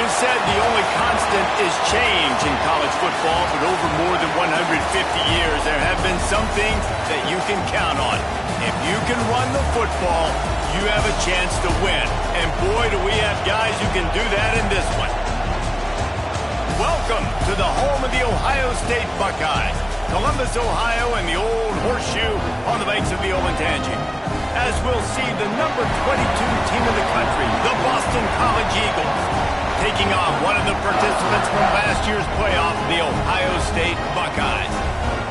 always said the only constant is change in college football, but over more than 150 years, there have been some things that you can count on. If you can run the football, you have a chance to win. And boy, do we have guys who can do that in this one. Welcome to the home of the Ohio State Buckeyes, Columbus, Ohio, and the old horseshoe on the banks of the Olentangy. As we'll see the number 22 team in the country, the Boston College Eagles, taking on one of the participants from last year's playoff, the Ohio State Buckeyes.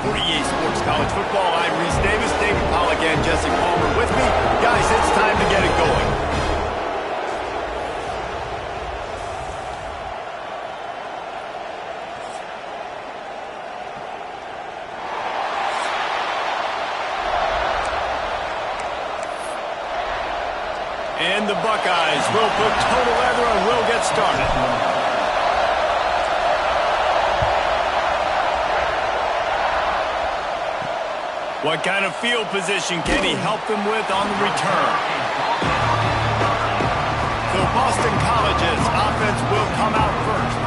For EA Sports College Football, I'm Reese Davis, David Pollack, and Jesse Palmer with me. Guys, it's time to get it going. And the Buckeyes will put total leather and will get started. What kind of field position can he help them with on the return? So Boston College's offense will come out first.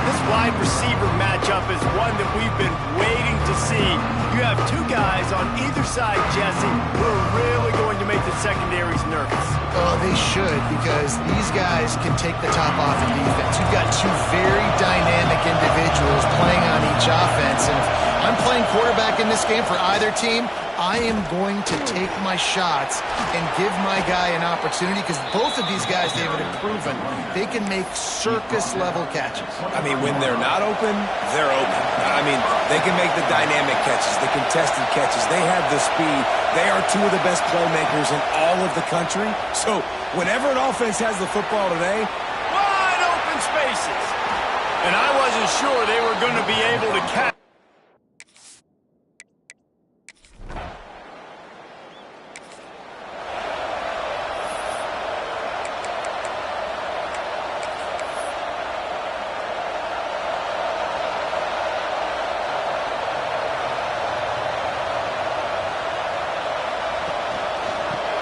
This wide receiver matchup is one that we've been waiting to see. You have two guys on either side, Jesse, who are really going to make the secondaries nervous. Oh, they should, because these guys can take the top off of defense. You've got two very dynamic individuals playing on each offense, and if I'm playing quarterback in this game for either team, I am going to take my shots and give my guy an opportunity, because both of these guys, David, have proven they can make circus-level catches. I mean, when they're not open, they're open. I mean, they can make the dynamic catches, the contested catches. They have the speed. They are two of the best playmakers in all of the country. So whenever an offense has the football today, wide open spaces. And I wasn't sure they were going to be able to catch.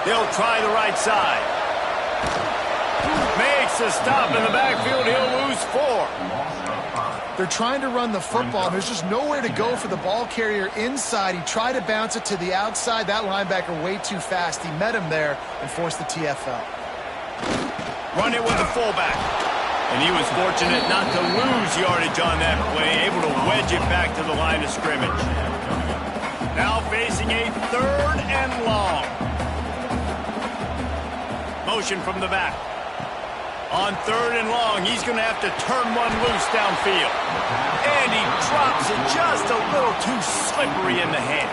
They'll try the right side. Makes a stop in the backfield. He'll lose 4. They're trying to run the football. There's just nowhere to go for the ball carrier inside. He tried to bounce it to the outside. That linebacker way too fast. He met him there and forced the TFL. Run it with the fullback. And he was fortunate not to lose yardage on that play, able to wedge it back to the line of scrimmage. Now facing a 3rd and long. Motion from the back. On 3rd and long, he's going to have to turn one loose downfield. And he drops it just a little too slippery in the hands.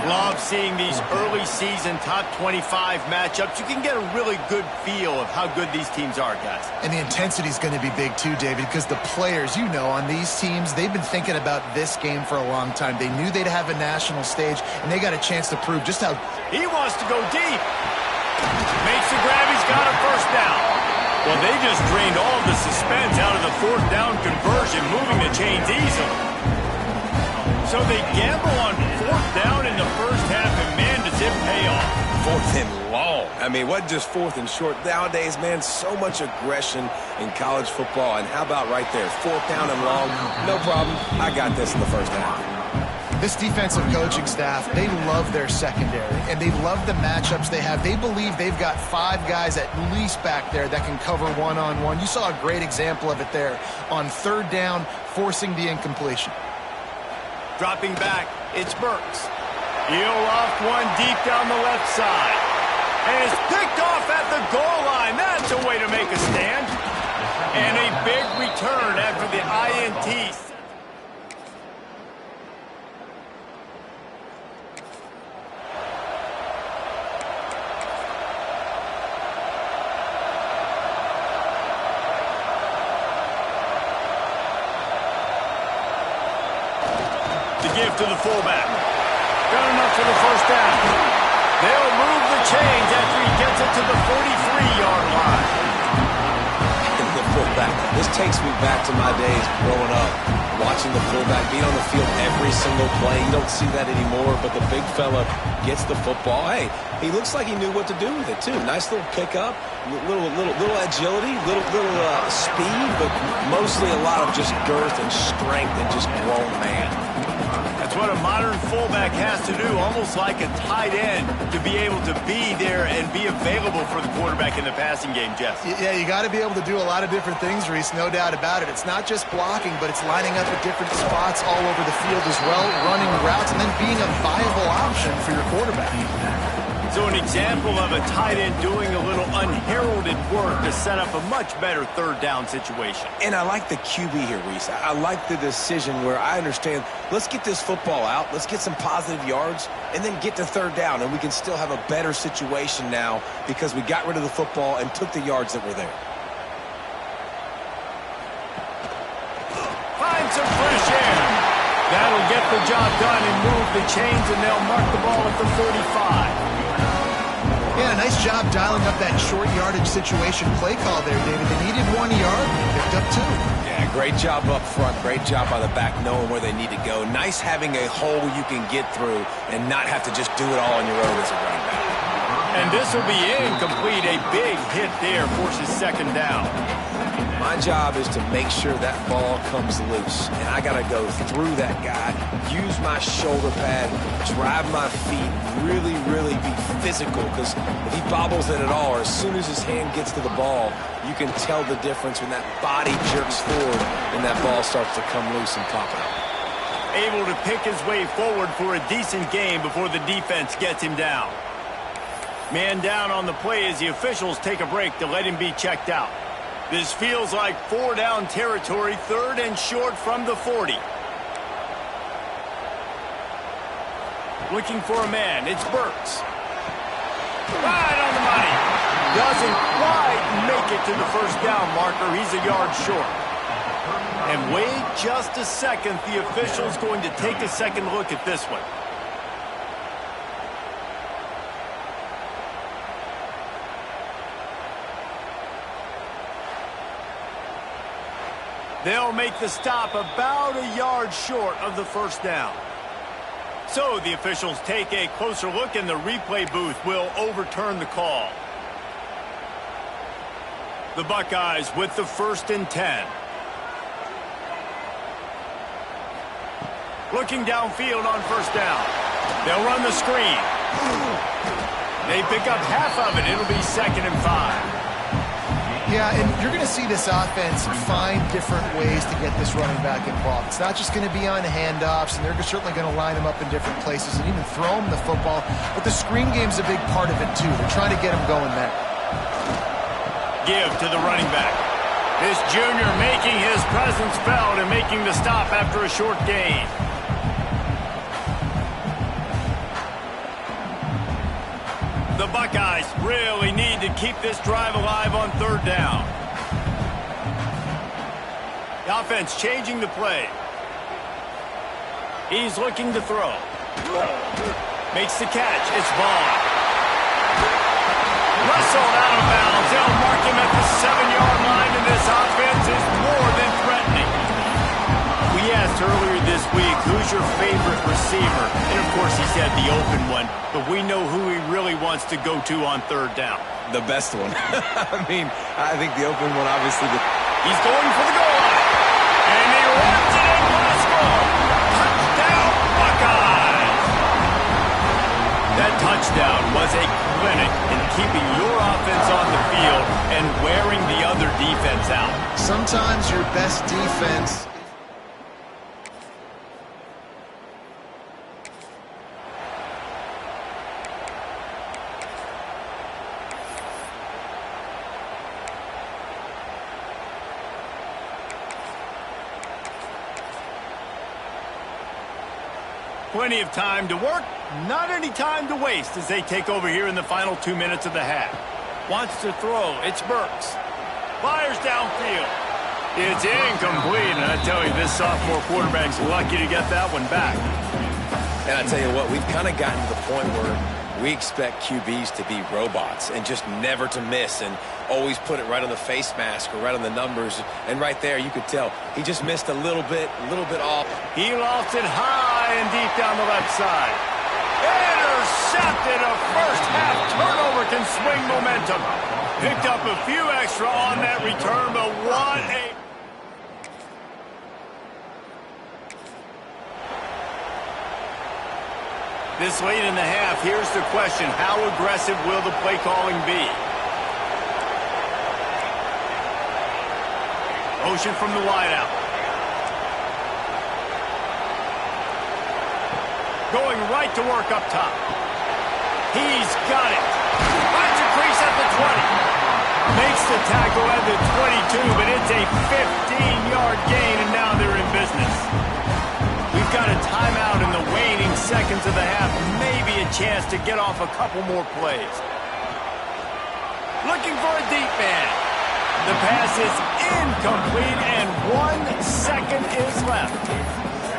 Love seeing these early season top 25 matchups. You can get a really good feel of how good these teams are, guys. And the intensity is going to be big too, David, because the players, you know, on these teams, they've been thinking about this game for a long time. They knew they'd have a national stage, and they got a chance to prove just how... He wants to go deep. Makes the grab. He's got a 1st down. Well, they just drained all the suspense out of the 4th down conversion, moving the chains easily. So they gamble on 4th down in the first half, and man, does it pay off. 4th and long. I mean, what just 4th and short? Nowadays, man, so much aggression in college football. And how about right there, 4th down and long? No problem. I got this in the first half. This defensive coaching staff, they love their secondary, and they love the matchups they have. They believe they've got 5 guys at least back there that can cover one-on-one. You saw a great example of it there on 3rd down, forcing the incompletion. Dropping back, it's Burks. He'll loft one deep down the left side. And it's picked off at the goal line. That's a way to make a stand. And a big return after the INT. Give to the fullback. Got enough for the 1st down. They'll move the chains after he gets it to the 43-yard line. The fullback fullback. This takes me back to my days growing up, watching the fullback being on the field every single play. You don't see that anymore, but the big fella gets the football. Hey, he looks like he knew what to do with it, too. Nice little pickup, little agility, little speed, but mostly a lot of just girth and strength and just grown man. That's what a modern fullback has to do, almost like a tight end, to be able to be there and be available for the quarterback in the passing game, Jeff. Yeah, you got to be able to do a lot of different things, Reese, no doubt about it. It's not just blocking, but it's lining up at different spots all over the field as well, running routes, and then being a viable option for your quarterback. So an example of a tight end doing a little unheralded work to set up a much better third down situation. And I like the QB here, Reese. I like the decision where I understand, let's get this football out, let's get some positive yards, and then get to third down, and we can still have a better situation now because we got rid of the football and took the yards that were there. Find some fresh air. That'll get the job done and move the chains, and they'll mark the ball at the 45. Yeah, nice job dialing up that short yardage situation play call there, David. They needed 1 yard, they picked up 2. Yeah, great job up front. Great job by the back knowing where they need to go. Nice having a hole you can get through and not have to just do it all on your own as a running back. And this will be incomplete. A big hit there forces second down. My job is to make sure that ball comes loose, and I got to go through that guy, use my shoulder pad, drive my feet, really be physical, because if he bobbles it at all, or as soon as his hand gets to the ball, you can tell the difference when that body jerks forward and that ball starts to come loose and pop out. Able to pick his way forward for a decent gain before the defense gets him down. Man down on the play as the officials take a break to let him be checked out. This feels like 4-down territory, third and short from the 40. Looking for a man, it's Burks. Right on the money. Doesn't quite make it to the first down marker. He's a yard short. And wait just a second. The official's going to take a second look at this one. They'll make the stop about a yard short of the first down. So the officials take a closer look, and the replay booth will overturn the call. The Buckeyes with the 1st and 10. Looking downfield on first down. They'll run the screen. They pick up half of it. It'll be 2nd and 5. Yeah, and you're going to see this offense find different ways to get this running back involved. It's not just going to be on handoffs, and they're certainly going to line him up in different places and even throw him the football. But the screen game's a big part of it, too. They're trying to get him going there. Give to the running back. This junior making his presence felt and making the stop after a short gain. The Buckeyes really need to keep this drive alive on third down. The offense changing the play. He's looking to throw. Makes the catch. It's Vaughn. Wrestled out of bounds. They'll mark him at the 7-yard line, and this offense is more than threatening. We asked earlier this week, who's your favorite receiver? And, of course, he said the open one. But we know who he really wants to go to on third down. The best one. I mean, I think the open one, obviously. He's going for the goal line. And he runs it in for the score. Touchdown, Buckeyes! That touchdown was a clinic in keeping your offense on the field and wearing the other defense out. Sometimes your best defense... Plenty of time to work, not any time to waste as they take over here in the final 2 minutes of the half. Wants to throw, it's Burks. Fires downfield. It's incomplete, and I tell you, this sophomore quarterback's lucky to get that one back. And I tell you what, we've kind of gotten to the point where We expect QBs to be robots and just never to miss and always put it right on the face mask or right on the numbers. And right there, you could tell he just missed a little bit off. He lost it high and deep down the left side. Intercepted. A first half turnover can swing momentum. Picked up a few extra on that return, but what a... This late in the half, here's the question. How aggressive will the play calling be? Motion from the wideout. Going right to work up top. He's got it. Finds a crease at the 20. Makes the tackle at the 22, but it's a 15-yard gain, and now they're in business. We've got a timeout in the waning seconds of the half. Maybe a chance to get off a couple more plays. Looking for a deep man. The pass is incomplete, and 1 second is left.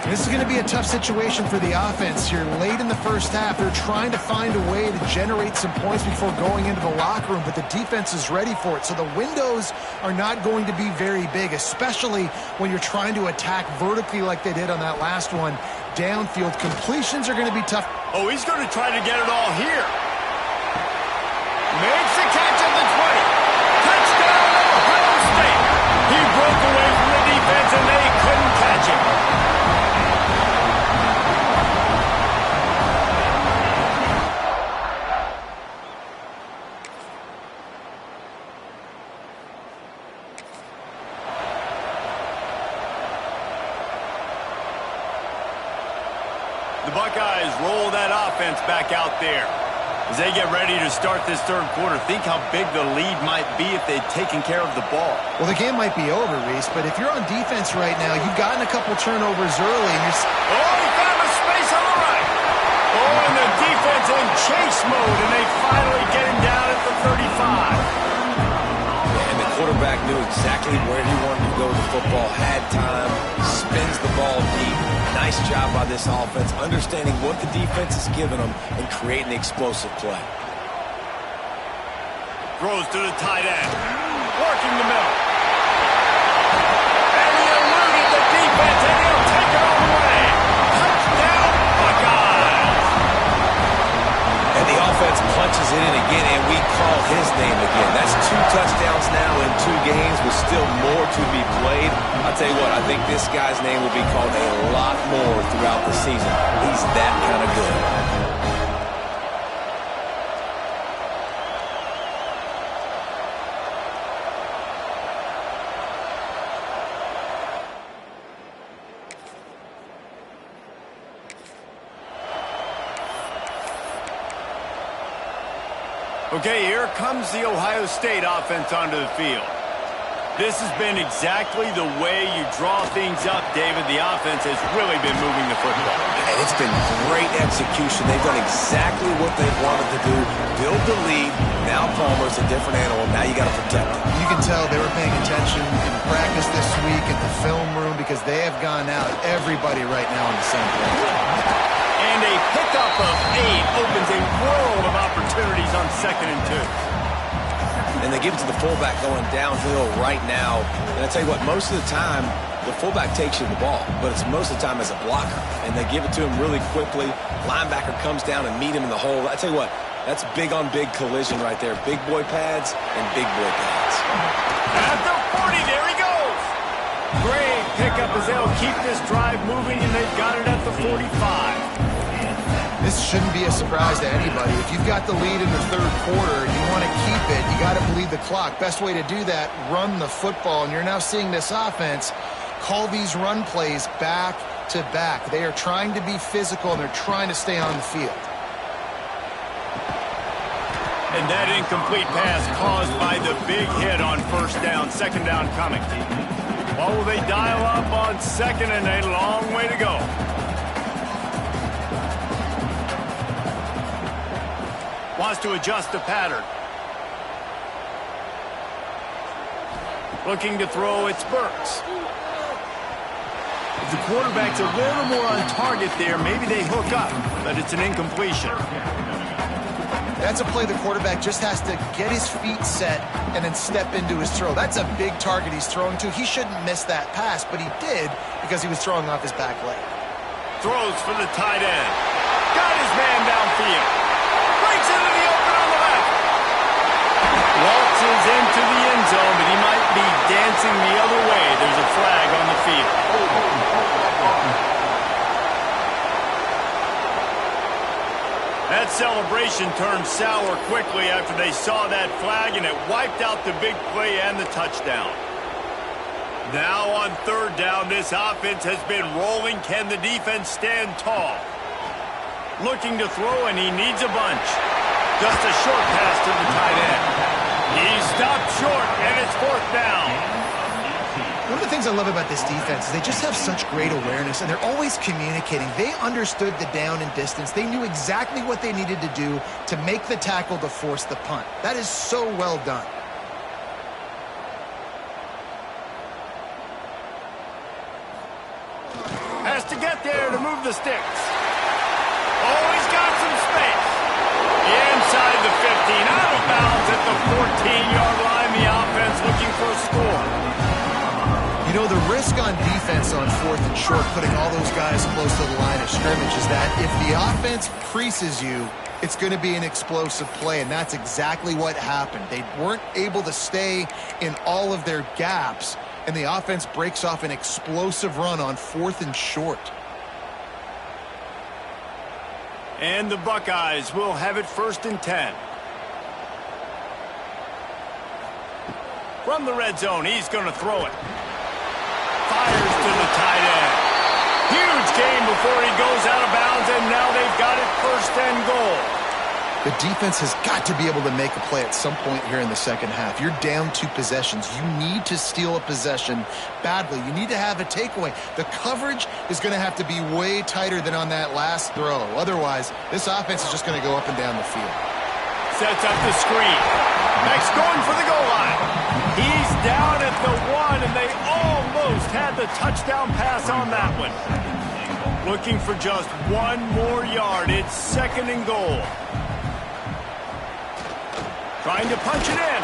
This is going to be a tough situation for the offense here. Late in the first half, they're trying to find a way to generate some points before going into the locker room, but the defense is ready for it. So the windows are not going to be very big, especially when you're trying to attack vertically like they did on that last one. Downfield completions are going to be tough. Oh, he's going to try to get it all here. Makes the catch at the 20. Touchdown, Ohio State. He broke away from the defense, and they couldn't catch him. The Buckeyes roll that offense back out there. As they get ready to start this third quarter, think how big the lead might be if they'd taken care of the ball. Well, the game might be over, Reese, but if you're on defense right now, you've gotten a couple turnovers early, and you're... Oh, he found a space on the right. Oh, and the defense in chase mode, and they finally get him down at the 35. And the quarterback knew exactly where he wanted to go with the football, had time, spins the ball deep. Nice job by this offense, understanding what the defense is giving them and creating the explosive play. Throws to the tight end. Working the middle. And he eluded the defense, and he'll take it all the way. Touchdown, Buckeyes! And the offense punches it in again, and we call his name again. That's 2 touchdowns now in 2 games with still more to be played. I'll tell you what, I think this guy's name will be called a lot more throughout the season. He's that kind of good. Okay, here comes the Ohio State offense onto the field. This has been exactly the way you draw things up, David. The offense has really been moving the football. And it's been great execution. They've done exactly what they wanted to do. Build the lead. Now Palmer's a different animal. Now you got to protect him. You can tell they were paying attention in practice this week at the film room because they have gone out everybody right now on the same page. And a pickup of 8 opens a world of opportunities on 2nd and 2. And they give it to the fullback going downhill right now. And I tell you what, most of the time, the fullback takes you the ball, but it's most of the time as a blocker. And they give it to him really quickly. Linebacker comes down and meet him in the hole. I tell you what, that's big on big collision right there. Big boy pads and big boy pads. At the 40, there he goes. Great pickup as they'll keep this drive moving, and they've got it at the 45. This shouldn't be a surprise to anybody. If you've got the lead in the third quarter and you want to keep it, you got to bleed the clock. Best way to do that, run the football. And you're now seeing this offense call these run plays back to back. They are trying to be physical, and they're trying to stay on the field. And that incomplete pass caused by the big hit on first down. 2nd down coming. What will they dial up on 2nd, and a long way to go? Wants to adjust the pattern. Looking to throw, it's Burks. If the quarterback's a little more on target there, maybe they hook up, but it's an incompletion. That's a play the quarterback just has to get his feet set and then step into his throw. That's a big target he's throwing to. He shouldn't miss that pass, but he did because he was throwing off his back leg. Throws for the tight end. Got his man downfield. Breaks into the open on the left. Waltzes into the end zone, but he might be dancing the other way. There's a flag on the field. That celebration turned sour quickly after they saw that flag, and it wiped out the big play and the touchdown. Now on third down, this offense has been rolling. Can the defense stand tall? Looking to throw, and he needs a bunch. Just a short pass to the tight end. He stopped short, and it's fourth down. One of the things I love about this defense is they just have such great awareness, and they're always communicating. They understood the down and distance. They knew exactly what they needed to do to make the tackle to force the punt. That is so well done. Has to get there to move the sticks. Oh, he's got some space. Inside the 15, out of bounds at the 14-yard line. The offense looking for a score. You know, the risk on defense on fourth and short, putting all those guys close to the line of scrimmage, is that if the offense creases you, it's going to be an explosive play, and that's exactly what happened. They weren't able to stay in all of their gaps, and the offense breaks off an explosive run on fourth and short. And the Buckeyes will have it 1st and 10. From the red zone, he's going to throw it. Fires to the tight end. Huge gain before he goes out of bounds, and now they've got it 1st and goal. The defense has got to be able to make a play at some point here in the second half. You're down 2 possessions. You need to steal a possession badly. You need to have a takeaway. The coverage is going to have to be way tighter than on that last throw. Otherwise, this offense is just going to go up and down the field. Sets up the screen. Next going for the goal line. He's down at the 1, and they almost had the touchdown pass on that one. Looking for just 1 more yard. It's 2nd and goal. Trying to punch it in.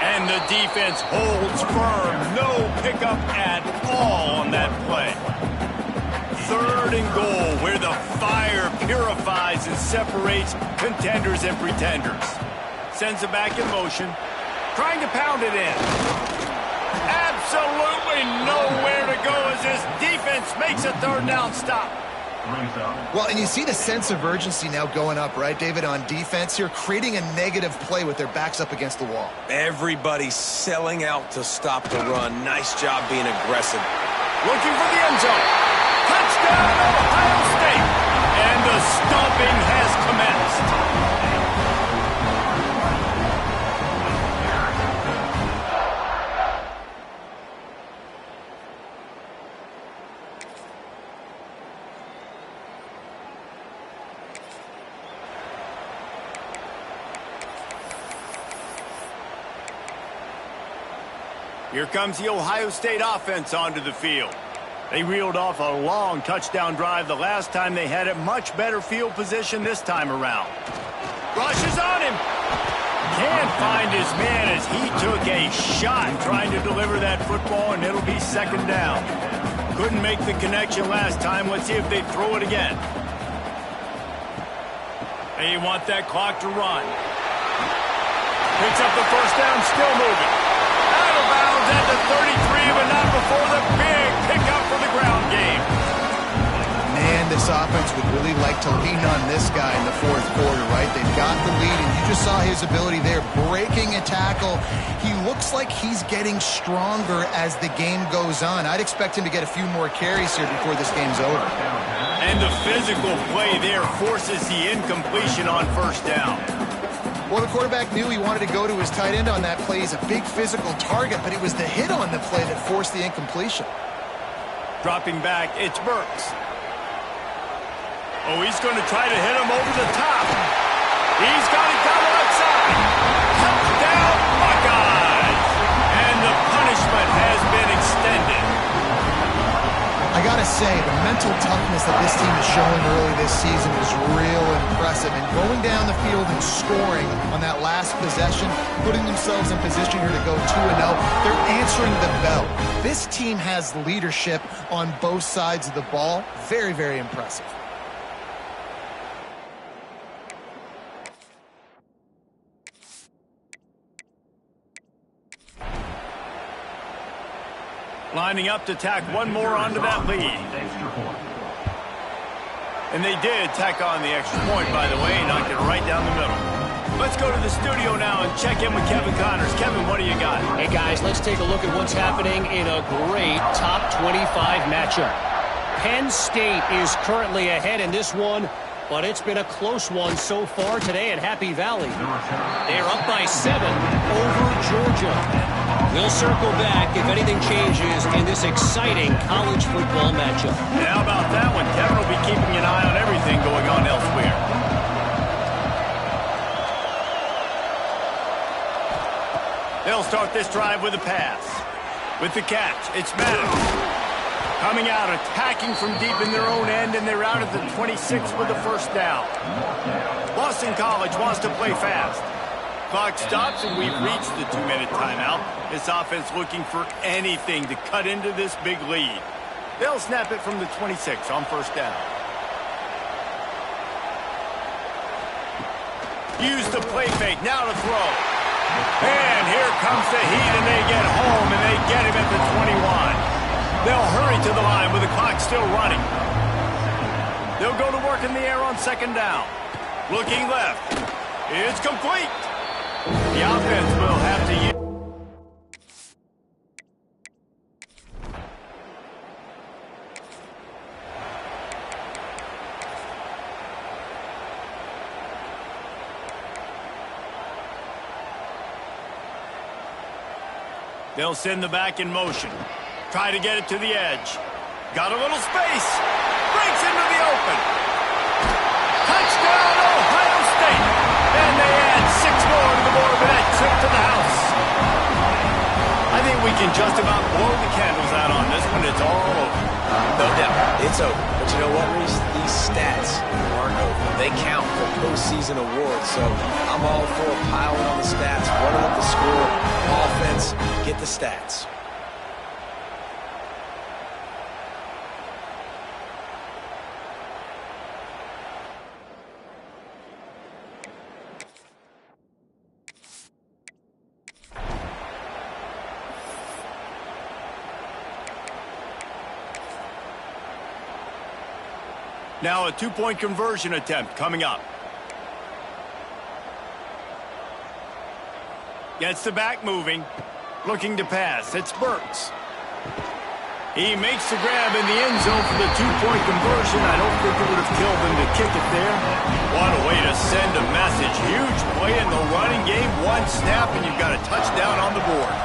And the defense holds firm. No pickup at all on that play. 3rd and goal, where the fire purifies and separates contenders and pretenders. Sends it back in motion. Trying to pound it in. Absolutely nowhere to go as this defense makes a 3rd down stop. Well, and you see the sense of urgency now going up, right, David, on defense here, creating a negative play with their backs up against the wall. Everybody's selling out to stop the run. Nice job being aggressive. Looking for the end zone. Touchdown, Ohio State. And the stomping has commenced. Here comes the Ohio State offense onto the field. They reeled off a long touchdown drive the last time they had it. Much better field position this time around. Rushes on him. Can't find his man as he took a shot trying to deliver that football, and it'll be 2nd down. Couldn't make the connection last time. Let's see if they throw it again. They want that clock to run. Picks up the 1st down, still moving. Out of bounds at the 33, but not before the big pickup for the ground game. Man, this offense would really like to lean on this guy in the 4th quarter, right? They've got the lead, and you just saw his ability there, breaking a tackle. He looks like he's getting stronger as the game goes on. I'd expect him to get a few more carries here before this game's over. And the physical play there forces the incompletion on 1st down. Well, the quarterback knew he wanted to go to his tight end on that play. He's a big physical target, but it was the hit on the play that forced the incompletion. Dropping back, it's Burks. Oh, he's going to try to hit him over the top. He's got it down the left side. Touchdown, Buckeyes! And the punishment has been extended. I gotta say, the mental toughness that this team is showing early this season is real impressive. And going down the field and scoring on that last possession, putting themselves in position here to go 2-0, they're answering the bell. This team has leadership on both sides of the ball. Very, very impressive. Lining up to tack one more onto that lead. And they did tack on the extra point, by the way, knocked it right down the middle. Let's go to the studio now and check in with Kevin Connors. Kevin, what do you got? Hey, guys, let's take a look at what's happening in a great top 25 matchup. Penn State is currently ahead in this one, but it's been a close one so far today at Happy Valley. They're up by 7 over Georgia. We'll circle back if anything changes in this exciting college football matchup. And how about that one? Kevin will be keeping an eye on everything going on elsewhere. They'll start this drive with a pass. With the catch, it's Maddox. Coming out, attacking from deep in their own end, and they're out at the 26 with a first down. Boston College wants to play fast. Clock stops, and we've reached the 2-minute timeout. This offense looking for anything to cut into this big lead. They'll snap it from the 26 on first down. Use the play fake, now to throw. And here comes the heat, and they get home, and they get him at the 21. They'll hurry to the line with the clock still running. They'll go to work in the air on second down. Looking left. It's complete. The offense will have to use. They'll send the back in motion. Try to get it to the edge. Got a little space. Breaks into the open. Touchdown, Ohio State. And they add 6 more to the board with that trip to the house. I think we can just about blow the candles out on this one. It's all over. No doubt. It's over. But you know what, Reese? These stats aren't over. They count for postseason awards. So I'm all for piling on the stats, running up the score. Offense, get the stats. Now a 2-point conversion attempt coming up. Gets the back moving. Looking to pass. It's Burks. He makes the grab in the end zone for the 2-point conversion. I don't think it would have killed him to kick it there. What a way to send a message. Huge play in the running game. One snap and you've got a touchdown on the board.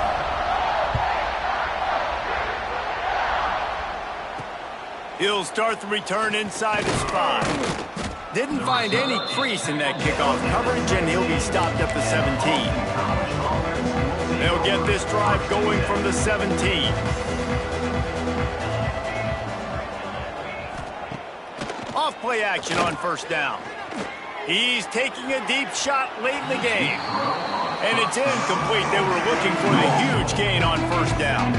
He'll start the return inside his 5. Didn't find any crease in that kickoff coverage, and he'll be stopped at the 17. They'll get this drive going from the 17. Off play action on first down. He's taking a deep shot late in the game. And it's incomplete. They were looking for the huge gain on first down.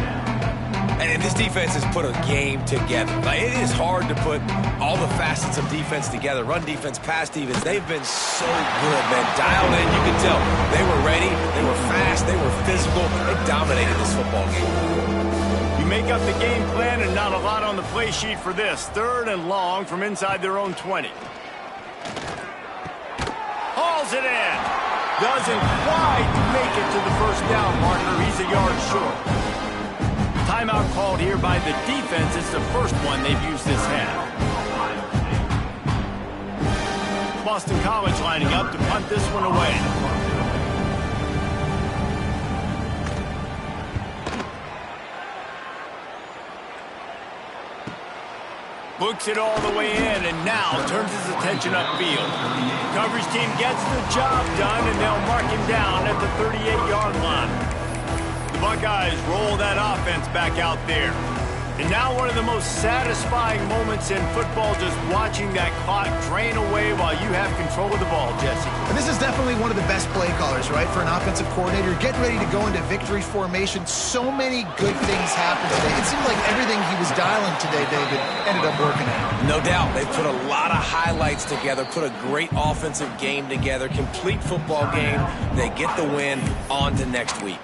And this defense has put a game together. Like, it is hard to put all the facets of defense together. Run defense, pass defense. They've been so good, man. Dialed in, you can tell. They were ready. They were fast. They were physical. They dominated this football game. You make up the game plan and not a lot on the play sheet for this. 3rd and long from inside their own 20. Hauls it in. Doesn't quite make it to the first down marker. He's a yard short. Timeout called here by the defense. It's the first one they've used this half. Boston College lining up to punt this one away. Books it all the way in and now turns his attention upfield. Coverage team gets the job done and they'll mark him down at the 38-yard line. The Buckeyes roll that offense back out there. And now one of the most satisfying moments in football, just watching that clock drain away while you have control of the ball, Jesse. And this is definitely one of the best play callers, right, for an offensive coordinator. Getting ready to go into victory formation. So many good things happened today. It seemed like everything he was dialing today, David, ended up working out. No doubt. They put a lot of highlights together, put a great offensive game together, complete football game. They get the win. On to next week.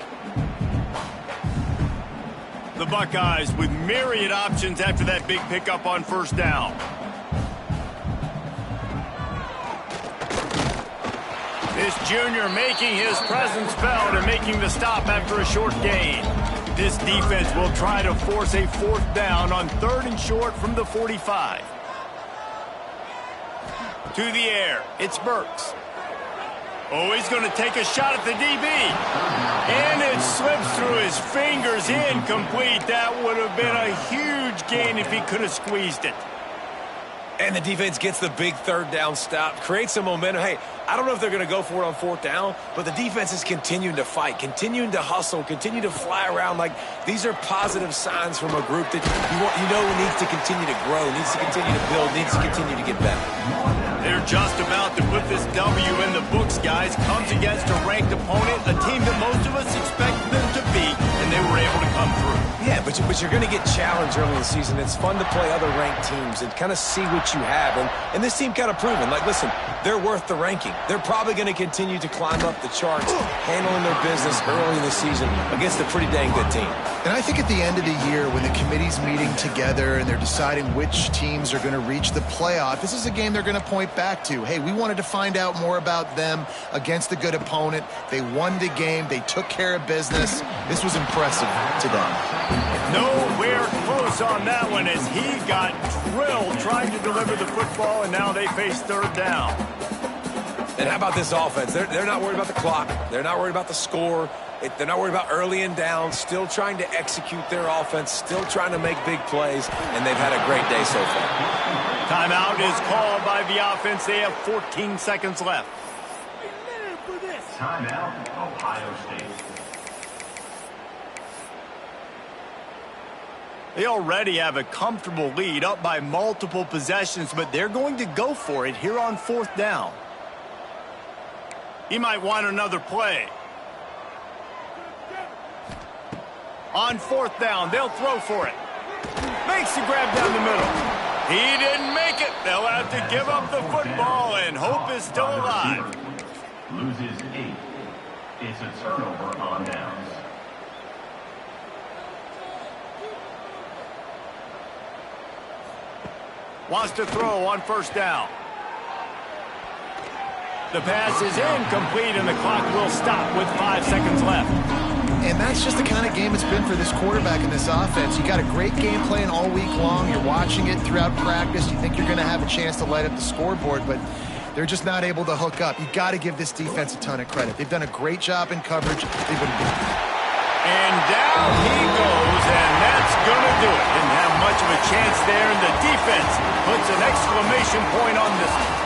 The Buckeyes with myriad options after that big pickup on first down. This junior making his presence felt and making the stop after a short gain. This defense will try to force a fourth down on 3rd and short from the 45. To the air, it's Burks. Oh, he's going to take a shot at the DB. And it slips through his fingers, incomplete. That would have been a huge gain if he could have squeezed it. And the defense gets the big 3rd down stop, creates some momentum. Hey, I don't know if they're going to go for it on 4th down, but the defense is continuing to fight, continuing to hustle, continue to fly around. Like, these are positive signs from a group that you know needs to continue to grow, needs to continue to build, needs to continue to get better. They're just about to put this W in the books, guys. Comes against a ranked opponent, a team that most of us expected them to beat, and they were able to come through. Yeah, but you're going to get challenged early in the season. It's fun to play other ranked teams and kind of see what you have. And this team kind of proven, like, listen, they're worth the ranking. They're probably going to continue to climb up the charts, handling their business early in the season against a pretty dang good team. And I think at the end of the year, when the committee's meeting together and they're deciding which teams are going to reach the playoff, this is a game they're going to point back to. Hey, we wanted to find out more about them against a good opponent. They won the game. They took care of business. This was impressive to them. Nowhere close on that one as he got drilled trying to deliver the football, and now they face 3rd down. And how about this offense? They're not worried about the clock. They're not worried about the score. They're not worried about early and down. Still trying to execute their offense. Still trying to make big plays. And they've had a great day so far. Timeout is called by the offense. They have 14 seconds left. Timeout, Ohio State. They already have a comfortable lead, up by multiple possessions, but they're going to go for it here on 4th down. He might want another play. On 4th down, they'll throw for it. Makes the grab down the middle. He didn't make it. They'll have to give up the football, and hope is still alive. Loses 8. It's a turnover on downs. Wants to throw on 1st down. The pass is incomplete, and the clock will stop with 5 seconds left. And that's just the kind of game it's been for this quarterback in this offense. You got a great game plan all week long. You're watching it throughout practice. You think you're going to have a chance to light up the scoreboard, but they're just not able to hook up. You got to give this defense a ton of credit. They've done a great job in coverage. They've been And down he goes, and that's going to do it. Didn't have much of a chance there, and the defense puts an exclamation point on this one.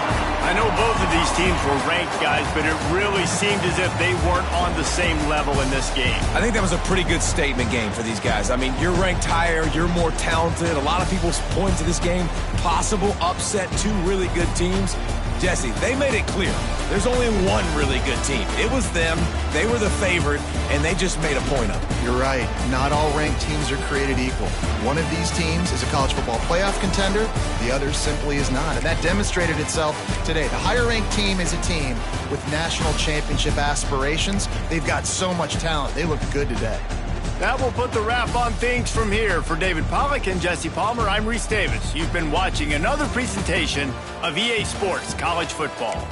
I know both of these teams were ranked, guys, but it really seemed as if they weren't on the same level in this game. I think that was a pretty good statement game for these guys. I mean, you're ranked higher, you're more talented. A lot of people point to this game, possible upset, 2 really good teams. Jesse, they made it clear. There's only one really good team. It was them. They were the favorite, and they just made a point of it. You're right. Not all ranked teams are created equal. One of these teams is a college football playoff contender. The other simply is not. And that demonstrated itself today. The higher-ranked team is a team with national championship aspirations. They've got so much talent. They look good today. That will put the wrap on things from here. For David Pollack and Jesse Palmer, I'm Reese Davis. You've been watching another presentation of EA Sports College Football.